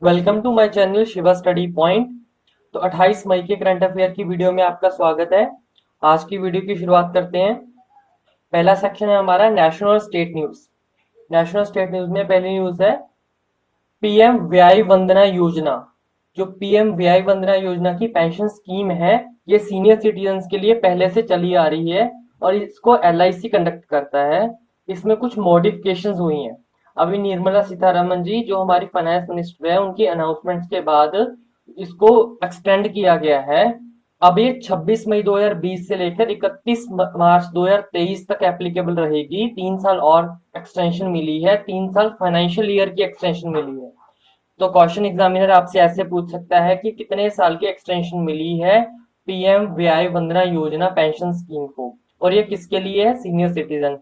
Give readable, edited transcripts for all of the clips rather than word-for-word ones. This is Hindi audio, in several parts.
Welcome to my channel Shiva study point. तो 28 मई के करंट अफेयर की वीडियो में आपका स्वागत है। आज की वीडियो की शुरुआत करते हैं। पहला सेक्शन है हमारा नेशनल और state news. National state news में पहली न्यूज है पीएम व्याय वंदना योजना। जो पीएम व्याय वंदना योजना की पेंशन स्कीम है, ये सीनियर सिटीजन्स के लिए पहले से चली आ रही है और इसको एलआईसी कंडक्ट करता है। इसमें कुछ मॉडिफिकेशंस हुई हैं। अभी निर्मला सीतारमन जी जो हमारी फाइनेंस मिनिस्टर है, उनकी अनाउंसमेंट के बाद इसको एक्सटेंड किया गया है। अब ये 26 मई 2020 से लेकर 31 मार्च 2023 तक एप्लीकेबल रहेगी। 3 साल और एक्सटेंशन मिली है, 3 साल फाइनेंशियल ईयर की एक्सटेंशन मिली है। तो क्वेश्चन एग्जामिनर आपसे ऐसे पूछ सकता है कि कितने साल की एक्सटेंशन मिली है PM व्याय Vandana Yojana pension scheme को, और ये किसके लिए है? Senior citizen.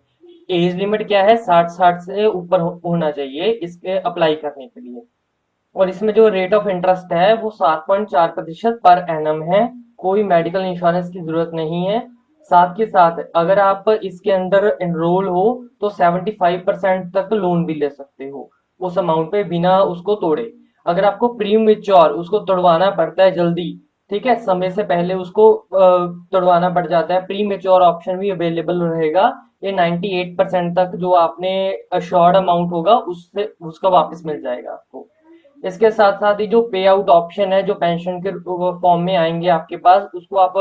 एज लिमिट क्या है? 60 से ऊपर होना चाहिए इसके अप्लाई करने के लिए। और इसमें जो रेट ऑफ इंटरेस्ट है वो 7.4% पर एनम है। कोई मेडिकल इंश्योरेंस की जरूरत नहीं है। साथ के साथ अगर आप इसके अंदर एनरोल हो तो 75% तक लोन भी ले सकते हो उस अमाउंट पे, बिना उसको तोड़े। अगर आपको प्री मेच्योर उसको तोड़वाना पड़ता है जल्दी, ठीक है, समय से पहले उसको तोड़वाना पड़ जाता है, प्री मेच्योर ऑप्शन भी अवेलेबल रहेगा। ये 98% तक जो आपने अश्योर्ड अमाउंट होगा उससे उसका वापस मिल जाएगा आपको। इसके साथ साथ ही जो पे आउट ऑप्शन है जो पेंशन के फॉर्म में आएंगे आपके पास, उसको आप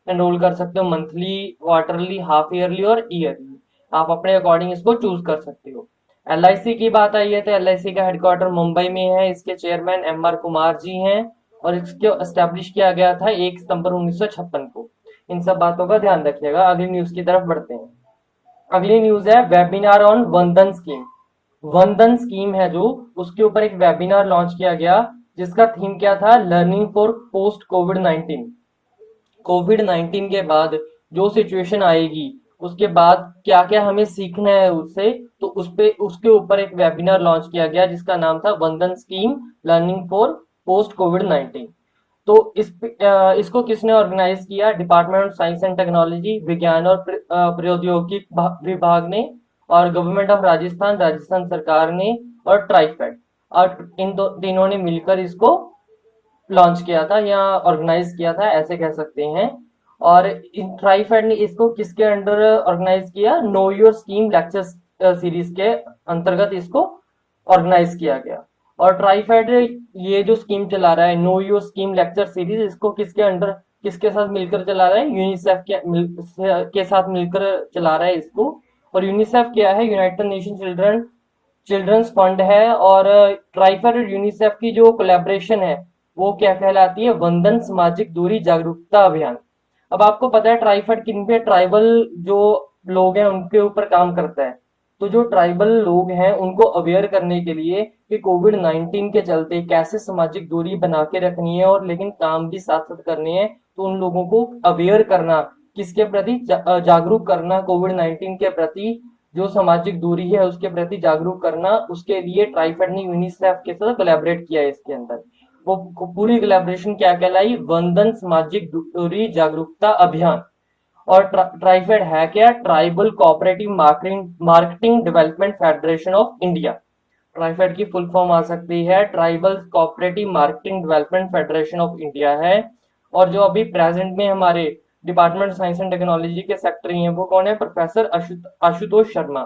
एनरोल कर सकते हो मंथली, क्वार्टरली, हाफ ईयरली और ईयरली। आप अपने अकॉर्डिंग इसको चूज कर सकते हो। एलआईसी की बात आई है तो एलआईसी का हेडक्वार्टर मुंबई में है। इसके चेयरमैन एमआर कुमार जी हैं और इसको एस्टेब्लिश किया गया था 1 सितंबर 1956 को। इन सब बातों का ध्यान रखिएगा। अगली न्यूज की तरफ बढ़ते हैं। अगली न्यूज है वेबिनार ऑन वंदन स्कीम। वंदन स्कीम है जो, उसके ऊपर एक वेबिनार लॉन्च किया गया जिसका थीम क्या था? Learning for post Covid 19। Covid 19 के बाद जो सिचुएशन आएगी, उसके बाद क्या क्या हमें सीखना है उससे, तो उस पे उसके ऊपर एक वेबिनार लॉन्च किया गया जिसका नाम था वंदन scheme learning for post Covid 19। तो इसको किसने ऑर्गेनाइज किया? Department of science and technology, विज्ञान और प्रौद्योगिकी विभाग ने, और गवर्नमेंट ऑफ राजस्थान, राजस्थान सरकार ने, और ट्राइफेड, और इन तीनों ने मिलकर इसको लॉन्च किया था या ऑर्गेनाइज किया था, ऐसे कह सकते हैं। और इन ट्राइफेड ने इसको किसके अंडर ऑर्गेनाइज किया? Know your scheme lecture series के अंतर्गत इसको ऑर्गेनाइज किया गया। और ट्राइफेड ये जो स्कीम चला रहा है know your scheme lecture series, इसको किसके अंडर, किसके साथ मिलकर चला रहा है? यूनिसेफ के साथ मिलकर चला रहा है इसको। और यूनिसेफ क्या है? यूनाइटेड नेशन चिल्ड्रंस फंड है। और ट्राइफेड और यूनिसेफ की जो कोलैबोरेशन है वो क्या कहलाती है? वंदन सामाजिक दूरी जागरूकता अभियान। अब आपको पता है ट्राइफेड किन पे, ट्राइबल जो लोग हैं उनके ऊपर काम करता है। तो जो ट्राइबल लोग हैं उनको अवेयर करने के लिए कि कोविड 19 के चलते कैसे सामाजिक दूरी बना के रखनी है और लेकिन काम भी साथ साथ करने हैं, तो उन लोगों को अवेयर करना, किसके प्रति? जागरूक करना कोविड 19 के प्रति, जो सामाजिक दूरी है उसके प्रति जागरूक करना। उसके लिए ट्राइफेड ने यूनिसेफ के साथ कोलैबोरेट किया है इसके अंदर। वो पूरी कोलैबोरेशन क्या कहलाई? वंदन सामाजिक दूरी जागरूकता अभियान। और ट्राइफेड है क्या? Tribal cooperative marketing development federation of India. TRIFED की फुल फॉर्म आ सकती है tribal cooperative marketing development federation of India है। और जो अभी प्रेजेंट में हमारे डिपार्टमेंट साइंस एंड टेक्नोलॉजी के सेक्रेटरी हैं वो कौन है? प्रोफेसर आशुतोष शर्मा।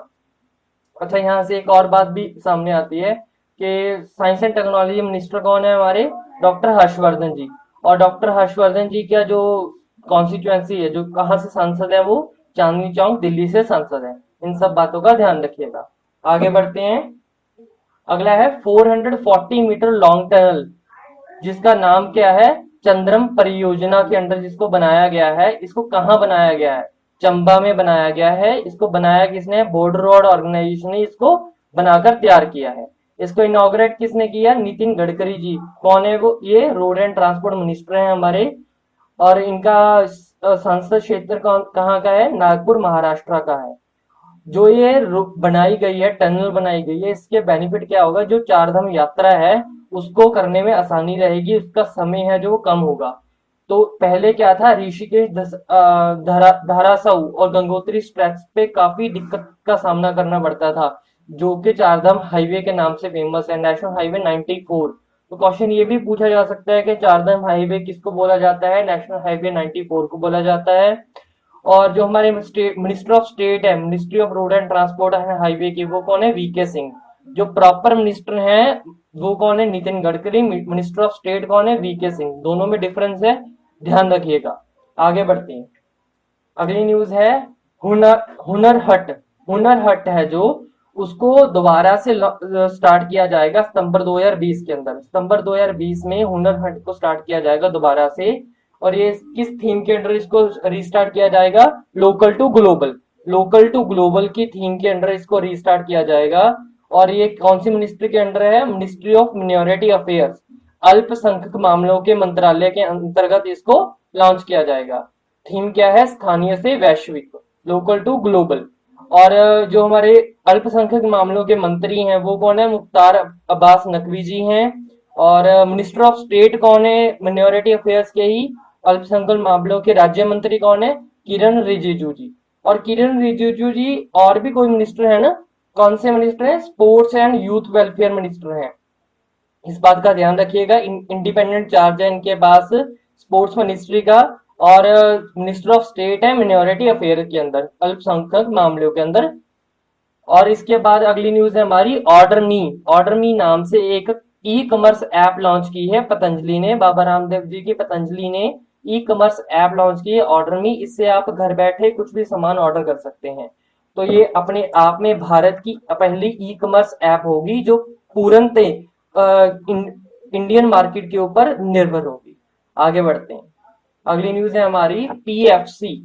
अच्छा, यहाँ से एक और बात भी सामने आती है कि साइंस एंड टेक्नोलॉजी मिनिस्टर कौन है हमारे? डॉक्टर हर्षवर्धन जी। और डॉक्टर हर्षवर्धन जी का जो कॉन्स्टिट्यूएंसी है, जो कहाँ से सांसद है, वो चांदनी चौक दिल्ली से सांसद है। इन सब बातों का ध्यान रखिएगा। आगे बढ़ते हैं। अगला है 440 मीटर लॉन्ग टनल, जिसका नाम क्या है? चंद्रम परियोजना के अंडर जिसको बनाया गया है। इसको कहाँ बनाया गया है? चंबा में बनाया गया है। इसको बनाया किसने? बॉर्डर रोड ऑर्गेनाइजेशन ने इसको बनाकर तैयार किया है। इसको इनॉग्रेट किसने किया? नितिन गडकरी जी। कौन है वो? ये रोड एंड ट्रांसपोर्ट मिनिस्टर हैं हमारे। और इनका संसद क्षेत्र कहाँ का है? नागपुर, महाराष्ट्र का है। जो ये बनाई गई है, टनल बनाई गई है, इसके बेनिफिट क्या होगा? जो चार धाम यात्रा है उसको करने में आसानी रहेगी, उसका समय है जो कम होगा। तो पहले क्या था? ऋषिकेश, धारासाऊ और गंगोत्री स्ट्रेच पे काफी दिक्कत का सामना करना पड़ता था, जो कि चारधाम हाईवे के नाम से फेमस है, नेशनल हाईवे 94। तो क्वेश्चन ये भी पूछा जा सकता है कि चारधाम हाईवे किसको बोला जाता है? नेशनल हाईवे 94 को बोला जाता है। और जो हमारे मिनिस्टर ऑफ स्टेट है, ministry of road and transport है हाईवे की, वो कौन है? वीके सिंह। जो प्रॉपर मिनिस्टर हैं वो कौन है? Nitin Gadkari. Minister of state कौन है? वीके सिंह। दोनों में डिफरेंस है, ध्यान रखिएगा। आगे बढ़ते हैं। अगली न्यूज है हुनर हुनर हट। हुनर हट है जो, उसको दोबारा से स्टार्ट किया जाएगा सितंबर 2020 के अंदर। सितंबर 2020 में हुनर हट को स्टार्ट किया जाएगा दोबारा से। और ये किस थीम के अंडर इसको रीस्टार्ट किया जाएगा? Local to global. Local to global की थीम के अंडर इसको रीस्टार्ट किया जाएगा। और ये कौन सी मिनिस्ट्री के अंडर है? मिनिस्ट्री ऑफ मिनोरिटी अफेयर्स, अल्पसंख्यक मामलों के मंत्रालय के अंतर्गत इसको लॉन्च किया जाएगा। थीम क्या है? स्थानीय से वैश्विक, लोकल टू ग्लोबल। और जो हमारे अल्पसंख्यक मामलों के मंत्री हैं वो कौन है? मुख्तार अब्बास नकवी जी हैं। और मिनिस्टर ऑफ स्टेट कौन है? मिनोरिटी अफेयर्स के ही अल्पसंख्यक मामलों के राज्य मंत्री कौन है? किरण रिजिजू जी। और किरण रिजिजू जी और भी कोई मिनिस्टर है ना? कौन से मिनिस्टर है? Sports and youth welfare minister हैं। इस बात का ध्यान रखिएगा। इंडिपेंडेंट चार्ज है इनके पास स्पोर्ट्स मिनिस्ट्री का। और मिनिस्टर ऑफ स्टेट है मिनोरिटी अफेयर के अंदर, अल्पसंख्यक मामलों के अंदर। और इसके बाद अगली न्यूज है हमारी ऑर्डर मी। ऑर्डर मी नाम से एक ई कॉमर्स ऐप लॉन्च की है पतंजलि ने, बाबा रामदेव जी की पतंजलि ने ई कॉमर्स ऐप लॉन्च की है ऑर्डर मी। इससे आप घर बैठे कुछ भी सामान ऑर्डर कर सकते हैं। तो ये अपने आप में भारत की पहली ई कॉमर्स ऐप होगी जो पूर्णतः इंडियन मार्केट के ऊपर निर्भर होगी। आगे बढ़ते हैं। अगली न्यूज है हमारी PFC.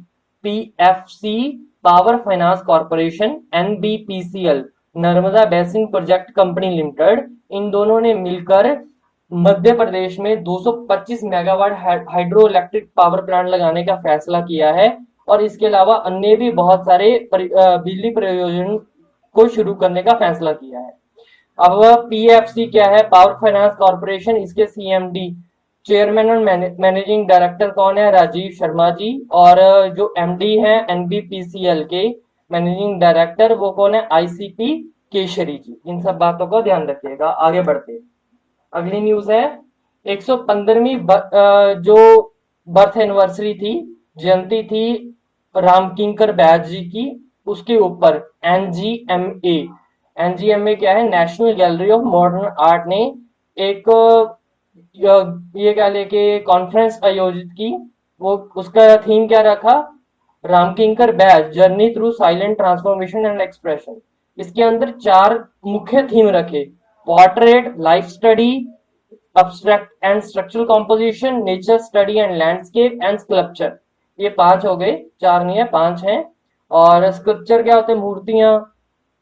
PFC power finance corporation, NBPCL Narmada basin project company limited, इन दोनों ने मिलकर मध्य प्रदेश में 225 megawatt hydro electric power plant लगाने का फैसला किया है। और इसके अलावा अन्य भी बहुत सारे बिजली परियोजन को शुरू करने का फैसला किया है। अब पीएफसी क्या है? Power finance corporation. इसके सीएमडी, चेयरमैन और मैनेजिंग डायरेक्टर कौन है? राजीव शर्मा जी। और जो एमडी है एनबीपीसीएल के मैनेजिंग डायरेक्टर, वो कौन है? आईसीपी केशरी जी। इन सब बातों का ध्यान रखिएगा। आगे बढ़ते। अगली न्यूज है 115वीं जो बर्थ एनिवर्सरी थी, जयंती थी रामकिंकर बैज जी की, उसके ऊपर एनजीएमए। एनजीएमए क्या है? National gallery of modern art ने एक ये क्या लेके कॉन्फ्रेंस आयोजित की। वो उसका थीम क्या रखा? Ramkinkar Baij journey through silent transformation and expression. इसके अंदर 4 मुख्य थीम रखे: portrait, life study, abstract and structural composition, nature study and landscape and sculpture। ये 5 हो गए, 4 नहीं है 5 हैं। और स्कल्पचर क्या होते हैं? मूर्तियां।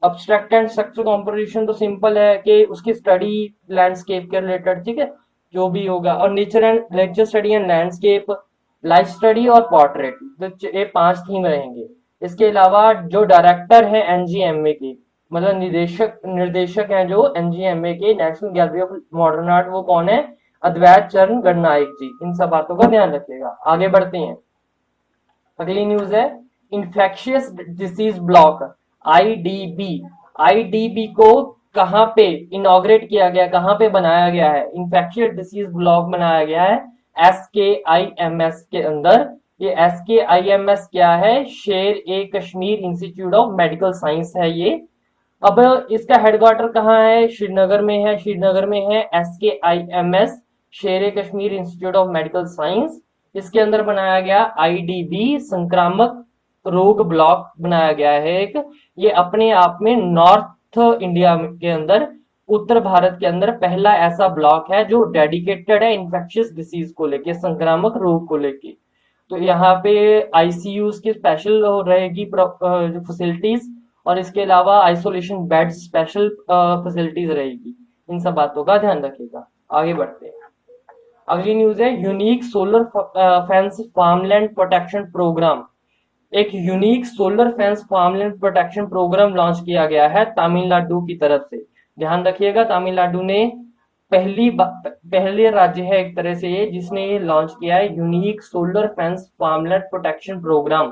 अब्स्ट्रैक्ट एंड स्ट्रक्चरल कॉम्पोजिशन तो सिंपल है कि उसकी स्टडी लैंडस्केप के रिलेटेड, ठीक है, जो भी होगा। और nature study and landscape, life study और पोर्ट्रेट, तो ये 5 थीम रहेंगे। इसके अलावा जो डायरेक्टर है एनजीएमए के, मतलब निर्देशक हैं जो एनजीएमए के, national gallery of modern art, वो कौन है? अद्वैत चरण गणनायक जी। इन सब बातों का ध्यान रखिएगा। आगे बढ़ते हैं। अगली न्यूज है infectious disease block, IDB. IDB को कहां पे इनॉग्रेट किया गया, कहां पे बनाया गया है? इंफेक्शियस डिसीज ब्लॉक बनाया गया है एसकेआईएमएस के अंदर। ये एसकेआईएमएस क्या है? Sher e Kashmir institute of medical science है ये। अब इसका हेडक्वार्टर कहाँ है? श्रीनगर में है। श्रीनगर में है SKIMS, Sher e Kashmir institute of medical science. इसके अंदर बनाया गया आईडीबी, संक्रामक रोग ब्लॉक बनाया गया है एक। ये अपने आप में नॉर्थ इंडिया के अंदर, उत्तर भारत के अंदर पहला ऐसा ब्लॉक है जो डेडिकेटेड है इन्फेक्शियस डिसीज को लेके, संक्रामक रोग को लेके। तो यहाँ पे आईसीयू की स्पेशल रहेगी फैसिलिटीज, और इसके अलावा आइसोलेशन बेड स्पेशल फैसिलिटीज रहेगी। इन सब बातों का ध्यान रखिएगा। आगे बढ़ते हैं। अगली न्यूज है unique solar fence farmland protection programme. एक unique solar fence farmland protection programme launch किया गया है तमिलनाडु की तरफ से। ध्यान रखिएगा, तमिलनाडु ने पहले राज्य है एक तरह से ये जिसने ये लॉन्च किया है unique solar fence farmland protection programme.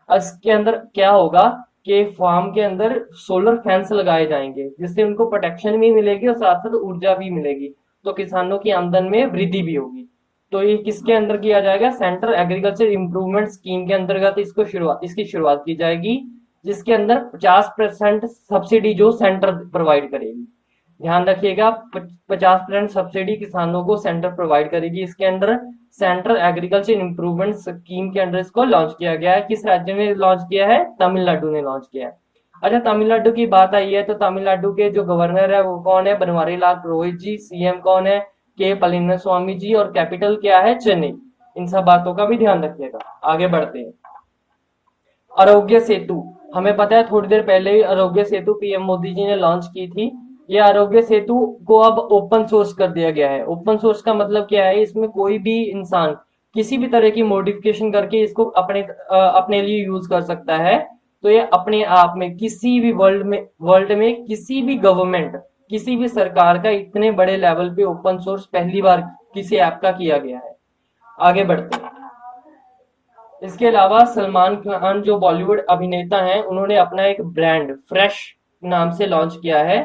इसके अंदर क्या होगा कि फार्म के अंदर सोलर फेंस लगाए जाएंगे जिससे उनको प्रोटेक्शन भी मिलेगी और साथ साथ ऊर्जा भी मिलेगी। तो किसानों की आमदन में वृद्धि भी होगी। तो ये किसके अंदर किया जाएगा? सेंट्रल एग्रीकल्चर इंप्रूवमेंट स्कीम के अंतर्गत इसकी शुरुआत की जाएगी, जिसके अंदर 50% सब्सिडी जो सेंटर प्रोवाइड करेगी। ध्यान रखिएगा, 50% सब्सिडी किसानों को सेंटर प्रोवाइड करेगी। इसके अंदर सेंट्रल एग्रीकल्चर इंप्रूवमेंट स्कीम के अंदर इसको लॉन्च किया गया है। किस राज्य ने लॉन्च किया है? तमिलनाडु ने लॉन्च किया है। अच्छा, तमिलनाडु की बात आई है तो तमिलनाडु के जो गवर्नर है वो कौन है? बनवारी लाल पुरोहित जी। सीएम कौन है? के पलानीस्वामी जी। और कैपिटल क्या है? चेन्नई। इन सब बातों का भी ध्यान रखिएगा। आगे बढ़ते हैं। आरोग्य सेतु, हमें पता है थोड़ी देर पहले ही आरोग्य सेतु पीएम मोदी जी ने लॉन्च की थी। ये आरोग्य सेतु को अब ओपन सोर्स कर दिया गया है। ओपन सोर्स का मतलब क्या है? इसमें कोई भी इंसान किसी भी तरह की मॉडिफिकेशन करके इसको अपने लिए यूज कर सकता है। तो ये अपने आप में किसी भी वर्ल्ड में किसी भी गवर्नमेंट, किसी भी सरकार का इतने बड़े लेवल पे ओपन सोर्स पहली बार किसी ऐप का किया गया है। आगे बढ़ते हैं। इसके अलावा सलमान खान जो बॉलीवुड अभिनेता हैं, उन्होंने अपना एक ब्रांड फ्रेश नाम से लॉन्च किया है।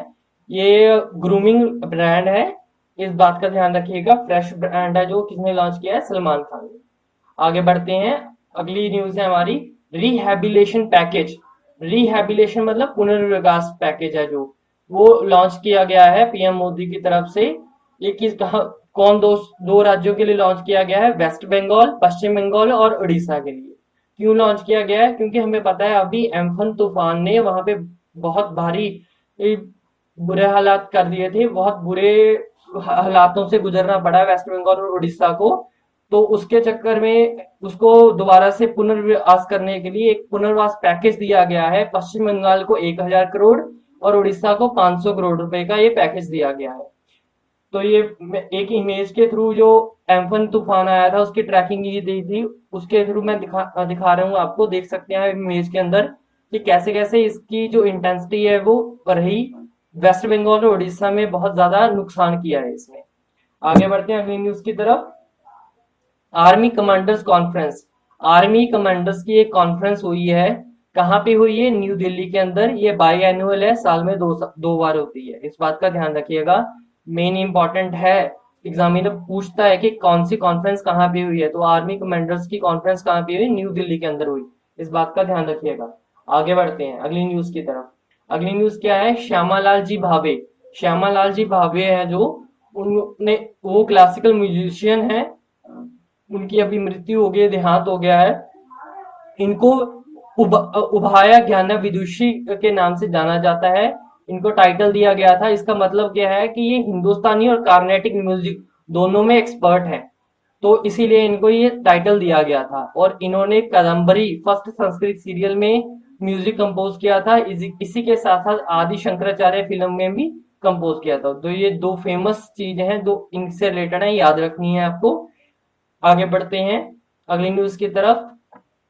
ये ग्रूमिंग ब्रांड है, इस बात का ध्यान रखिएगा। फ्रेश ब्रांड है जो किसने लॉन्च किया है? सलमान खान ने। आगे बढ़ते हैं। अगली न्यूज है हमारी रिहैबिलिटेशन पैकेज। रिहैबिलिटेशन मतलब पुनर्विकास पैकेज है जो वो लॉन्च किया गया है पीएम मोदी की तरफ से। ये किस कौन दो राज्यों के लिए लॉन्च किया गया है? वेस्ट बंगाल, पश्चिम बंगाल और उड़ीसा के लिए। क्यों लॉन्च किया गया है? क्योंकि हमें पता है अभी एम्फन तूफान ने वहां पे बहुत भारी बुरे हालात कर दिए थे। बहुत बुरे हालातों से गुजरना पड़ा वेस्ट बंगाल और उड़ीसा को। तो उसके चक्कर में उसको दोबारा से पुनर्वास करने के लिए एक पुनर्वास पैकेज दिया गया है। पश्चिम बंगाल को 1000 करोड़ और उड़ीसा को 500 करोड़ रुपए का ये पैकेज दिया गया है। तो ये एक इमेज के थ्रू जो एम्फन तूफान आया था उसकी ट्रैकिंग ये दी थी, उसके थ्रू मैं दिखा रहा हूँ आपको। देख सकते हैं इमेज के अंदर कि कैसे कैसे इसकी जो इंटेंसिटी है वो रही। वेस्ट बंगाल और उड़ीसा में बहुत ज्यादा नुकसान किया है इसने। आगे बढ़ते हैं अगली न्यूज की तरफ। Army commanders conference. Army commanders की एक कॉन्फ्रेंस हुई है। कहाँ पे हुई है? न्यू दिल्ली के अंदर। ये बाई एनुअल है, साल में दो बार होती है। इस बात का ध्यान रखिएगा, मेन इंपॉर्टेंट है। एग्जामिनर पूछता है कि कौन सी कॉन्फ्रेंस कहाँ पे हुई है, तो आर्मी कमांडर्स की कॉन्फ्रेंस कहाँ पे हुई? न्यू दिल्ली के अंदर हुई। इस बात का ध्यान रखिएगा। आगे बढ़ते हैं अगली न्यूज की तरफ। अगली न्यूज क्या है? श्यामालाल जी भावे। श्यामालाल जी भावे है जो उन्होंने वो क्लासिकल म्यूजिशियन है। उनकी अभी मृत्यु हो गई, देहांत हो गया है। इनको उभाया ज्ञान विदुषी के नाम से जाना जाता है। इनको टाइटल दिया गया था। इसका मतलब क्या है कि ये हिंदुस्तानी और कार्नेटिक म्यूजिक दोनों में एक्सपर्ट है, तो इसीलिए इनको ये टाइटल दिया गया था। और इन्होंने कादम्बरी फर्स्ट संस्कृत सीरियल में म्यूजिक कंपोज किया था। इसी के साथ साथ आदि शंकराचार्य फिल्म में भी कंपोज किया था। तो ये दो फेमस चीजें हैं, दो इनसे रिलेटेड है, याद रखनी है आपको। आगे बढ़ते हैं अगली न्यूज की तरफ।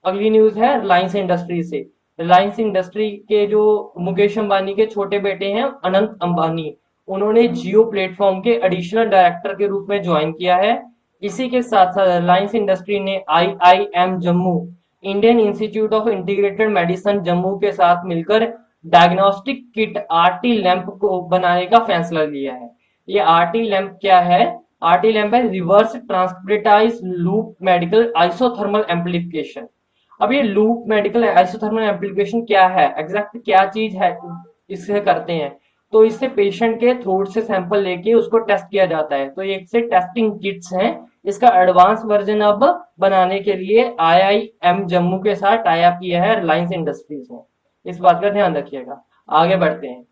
अगली न्यूज है रिलायंस इंडस्ट्री से। रिलायंस इंडस्ट्री के जो मुकेश अंबानी के छोटे बेटे हैं अनंत अंबानी, उन्होंने जियो प्लेटफॉर्म के एडिशनल डायरेक्टर के रूप में ज्वाइन किया है। इसी के साथ साथ रिलायंस इंडस्ट्री ने IIM Jammu, Indian institute of integrated medicine Jammu के साथ मिलकर डायग्नोस्टिक किट RT लैंप को बनाने का फैसला लिया है। ये RT लैंप क्या है? RT लैंप है reverse transcriptase loop medical isothermal amplification. अब ये लूप मेडिकल आइसोथर्मल एम्पलीफिकेशन क्या है, एग्जैक्ट क्या चीज है, इससे करते हैं। तो इससे पेशेंट के थ्रोट से सैंपल लेके उसको टेस्ट किया जाता है। तो एक से टेस्टिंग किट्स हैं। इसका एडवांस वर्जन अब बनाने के लिए IIM जम्मू के साथ टाई अप किया है रिलायंस इंडस्ट्रीज ने। इस बात का ध्यान रखिएगा। आगे बढ़ते हैं।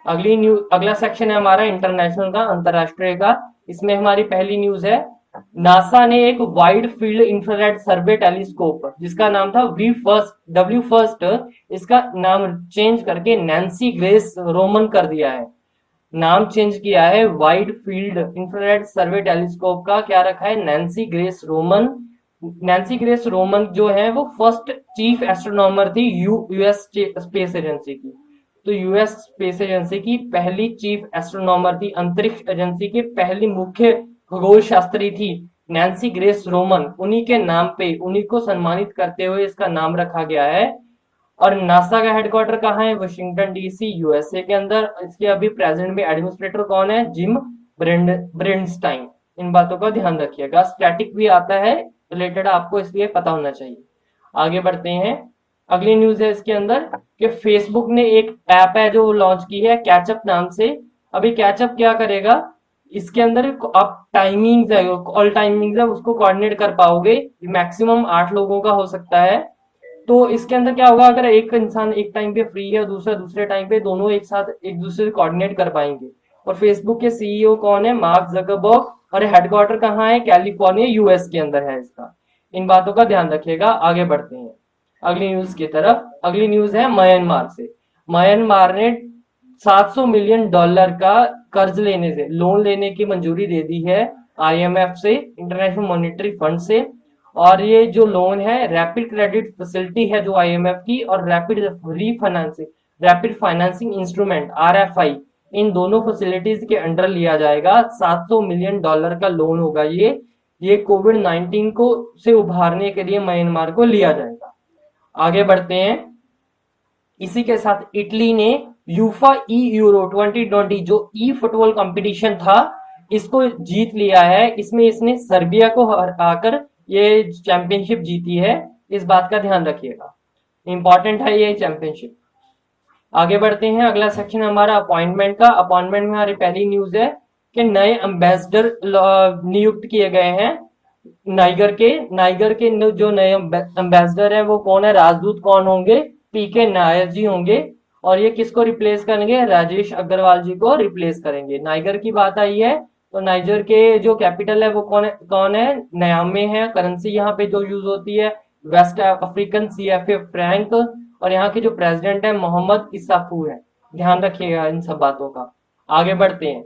अगला सेक्शन है हमारा इंटरनेशनल का, अंतरराष्ट्रीय का। इसमें हमारी पहली न्यूज है, नासा ने एक वाइड फील्ड इंफ्रारेड सर्वे टेलीस्कोप जिसका नाम था W फर्स्ट, इसका नाम चेंज करके नैन्सी ग्रेस रोमन कर दिया है। नाम चेंज किया है वाइड फील्ड इंफ्रारेड सर्वे टेलीस्कोप का, क्या रखा है? Nancy grace Roman. Nancy grace Roman जो है वो फर्स्ट चीफ एस्ट्रोनॉमर थी US स्पेस एजेंसी की। तो US स्पेस एजेंसी की पहली चीफ एस्ट्रोनॉमर थी, अंतरिक्ष एजेंसी की पहली मुख्य खगोल शास्त्री थी नैन्सी ग्रेस रोमन। उन्हीं के नाम पे, उन्हीं को सम्मानित करते हुए इसका नाम रखा गया है। और नासा का हेडक्वार्टर कहाँ है? वाशिंगटन DC USA के अंदर। इसके अभी प्रेजेंट में एडमिनिस्ट्रेटर कौन है? जिम ब्रेंडस्टाइन। इन बातों का ध्यान रखिएगा। स्टैटिक भी आता है रिलेटेड, आपको इसलिए पता होना चाहिए। आगे बढ़ते हैं। अगली न्यूज है इसके अंदर कि फेसबुक ने एक ऐप है जो लॉन्च की है कैचअप नाम से। अभी कैचअप क्या करेगा, इसके अंदर आप टाइमिंग्स है, ऑल टाइमिंग्स है, उसको कोऑर्डिनेट कर पाओगे। मैक्सिमम 8 लोगों का हो सकता है। तो इसके अंदर क्या होगा, अगर एक इंसान एक टाइम पे फ्री है, दूसरा दूसरे टाइम पे, दोनों एक साथ एक दूसरे से कोऑर्डिनेट कर पाएंगे। और फेसबुक के सीईओ कौन है, मार्क जकरबर्ग, और हेडक्वार्टर कहाँ है, कैलिफोर्निया यूएस के अंदर है इसका। इन बातों का ध्यान रखिएगा। आगे बढ़ते हैं अगली न्यूज की तरफ। अगली न्यूज है म्यांमार से। म्यांमार ने $700 मिलियन का कर्ज लेने से, लोन लेने की मंजूरी दे दी है आईएमएफ से, इंटरनेशनल मॉनिटरी फंड से। और ये जो लोन है रैपिड क्रेडिट फैसिलिटी है जो आईएमएफ की, और रैपिड फाइनेंसिंग इंस्ट्रूमेंट आरएफआई, इन दोनों फैसिलिटीज के अंडर लिया जाएगा। $700 मिलियन का लोन होगा ये कोविड-19 को से उभारने के लिए म्यांमार को लिया जाएगा। आगे बढ़ते हैं। इसी के साथ इटली ने यूफा ई यूरो 2020 जो ई फुटबॉल कंपटीशन था, इसको जीत लिया है। इसमें इसने सर्बिया को हराकर ये चैंपियनशिप जीती है। इस बात का ध्यान रखिएगा, इंपॉर्टेंट है ये चैंपियनशिप। आगे बढ़ते हैं। अगला सेक्शन हमारा अपॉइंटमेंट का। अपॉइंटमेंट में हमारी पहली न्यूज है कि नए एम्बेसडर नियुक्त किए गए हैं नाइगर के जो नए एम्बेसडर है वो कौन है, राजदूत कौन होंगे, पीके नायर जी होंगे। और ये किसको रिप्लेस करेंगे, राजेश अग्रवाल जी को रिप्लेस करेंगे। नाइगर की बात आई है तो नाइजर के जो कैपिटल है वो कौन है, नयामे है। करेंसी यहाँ पे जो यूज होती है वेस्ट अफ्रीकन सीएफए फ्रैंक। और यहाँ के जो प्रेसिडेंट है मोहम्मद इसाफू है। ध्यान रखिएगा इन सब बातों का। आगे बढ़ते हैं।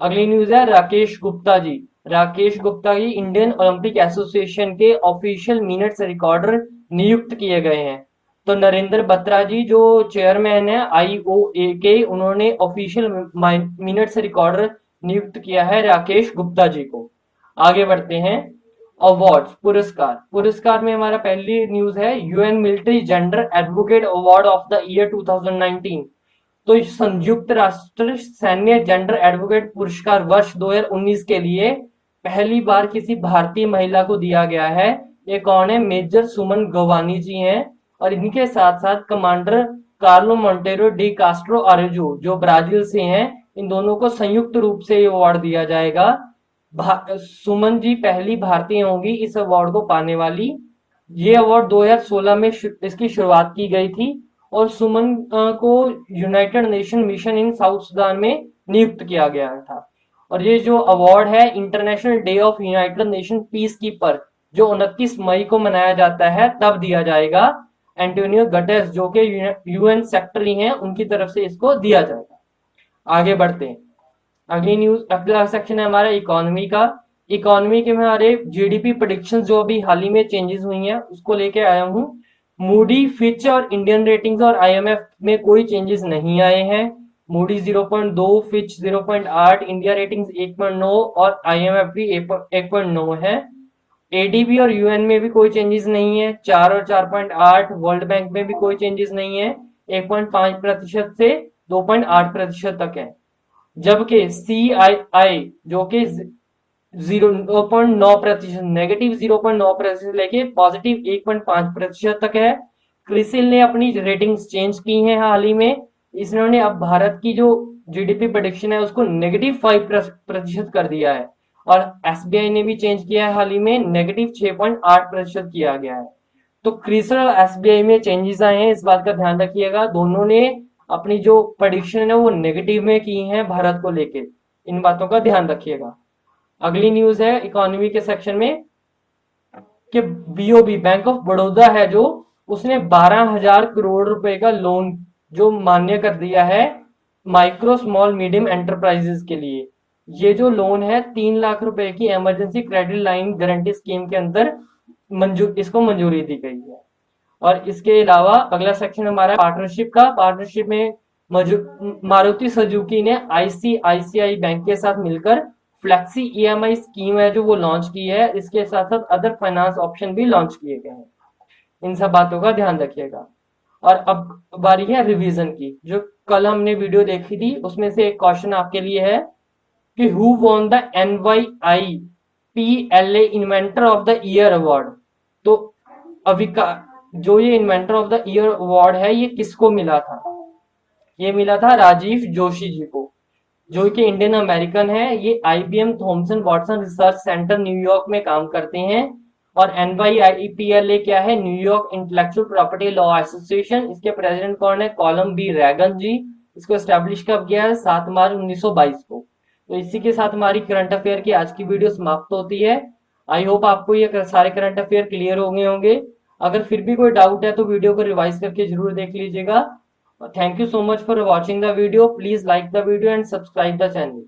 अगली न्यूज है Rakesh Gupta ji. Rakesh Gupta ji Indian Olympic association के ऑफिशियल मिनट्स रिकॉर्डर नियुक्त किए गए हैं। तो नरेंद्र बत्रा जी जो चेयरमैन है आईओए के, उन्होंने ऑफिशियल मिनट्स रिकॉर्डर नियुक्त किया है राकेश गुप्ता जी को। आगे बढ़ते हैं। अवार्ड्स, पुरस्कार में हमारा पहली न्यूज है UN military gender advocate award of the year 2019। तो संयुक्त राष्ट्र सैन्य जेंडर एडवोकेट पुरस्कार वर्ष 2019 के लिए पहली बार किसी भारतीय महिला को दिया गया है। ये कौन है, मेजर सुमन गवानी जी हैं। और इनके साथ साथ commander Carlo Montero de Castro Araujo जो ब्राजील से हैं। इन दोनों को संयुक्त रूप से ये अवार्ड दिया जाएगा। सुमन जी पहली भारतीय होंगी इस अवार्ड को पाने वाली। ये अवार्ड 2016 में इसकी शुरुआत की गई थी। और सुमन को United nation mission in south Sudan में नियुक्त किया गया था। और ये जो अवार्ड है international day of United nation piece keeper जो 29 मई को मनाया जाता है तब दिया जाएगा। एंटोनियो गटेस जो कि यूएन सेक्रेटरी हैं उनकी तरफ से इसको दिया जाएगा। आगे बढ़ते हैं। अगली न्यूज, अगला सेक्शन है हमारा इकोनॉमी का। इकोनॉमी के हमारे जीडीपी प्रेडिक्शंस जो अभी हाल ही में चेंजेस हुई हैं उसको लेके आया हूँ। मूडी, फिच और इंडियन रेटिंग्स और आईएमएफ में कोई चेंजेस नहीं आए हैं। मूडी 0.2, फिच 0.8, इंडिया रेटिंग्स 1.9 और आईएमएफ भी 1.9 है। एडीबी और यूएन में भी कोई चेंजेस नहीं है, 4 और 4.8। वर्ल्ड बैंक में भी कोई चेंजेस नहीं है, 1.5% से 2.8% तक है। जबकि सीआईआई जो कि 0.9%, नेगेटिव 0.9% लेके पॉजिटिव 1.5% तक है। क्रिसिल ने अपनी रेटिंग्स चेंज की हैं हाल ही में। इसने अब भारत की जो जीडीपी प्रेडिक्शन है उसको नेगेटिव 5% कर दिया है। और एसबीआई ने भी चेंज किया है हाल ही में, नेगेटिव 6.8% किया गया है। तो क्रिसिल और एसबीआई में चेंजेस आए हैं, इस बात का ध्यान रखिएगा। दोनों ने अपनी जो प्रेडिक्शन है वो नेगेटिव में की है भारत को लेके। इन बातों का ध्यान रखिएगा। अगली न्यूज है इकोनॉमी के सेक्शन में कि बीओबी बैंक ऑफ बड़ौदा है जो उसने 12,000 करोड़ रुपए का लोन जो मान्य कर दिया है माइक्रो स्मॉल मीडियम एंटरप्राइजेस के लिए। ये जो लोन है 3 लाख रुपए की emergency credit line guarantee scheme के अंदर इसको मंजूरी दी गई है। और इसके अलावा अगला सेक्शन हमारा पार्टनरशिप का। पार्टनरशिप में मारुति सुजुकी ने आईसीआईसीआई बैंक के साथ मिलकर फ्लेक्सी ईएमआई स्कीम है जो वो लॉन्च की है। इसके साथ साथ अदर फाइनेंस ऑप्शन भी लॉन्च किए गए हैं। इन सब बातों का ध्यान रखिएगा। और अब बारी है रिवीजन की। जो कल हमने वीडियो देखी थी उसमें से एक क्वेश्चन आपके लिए है कि who won the NYIPLA inventor of the year award. तो अविका जो ये inventor of the year award है ये किसको मिला था? ये मिला था राजीव जोशी जी को, जो कि इंडियन अमेरिकन है। ये IBM Thomson Watson research centre New York में काम करते हैं। और NYIPLA क्या है? New York intellectual property law association. इसके प्रेसिडेंट कौन है? Colman B Ragan ji. इसको स्टैब्लिश कब किया है? 7 मार्च 1922 को। तो इसी के साथ हमारी करंट अफेयर की आज की वीडियो समाप्त होती है। आई होप आपको ये सारे करंट अफेयर क्लियर हो गए होंगे। अगर फिर भी कोई डाउट है तो वीडियो को रिवाइज करके जरूर देख लीजिएगा। Thank you so much for watching the video. Please like the video and subscribe the channel.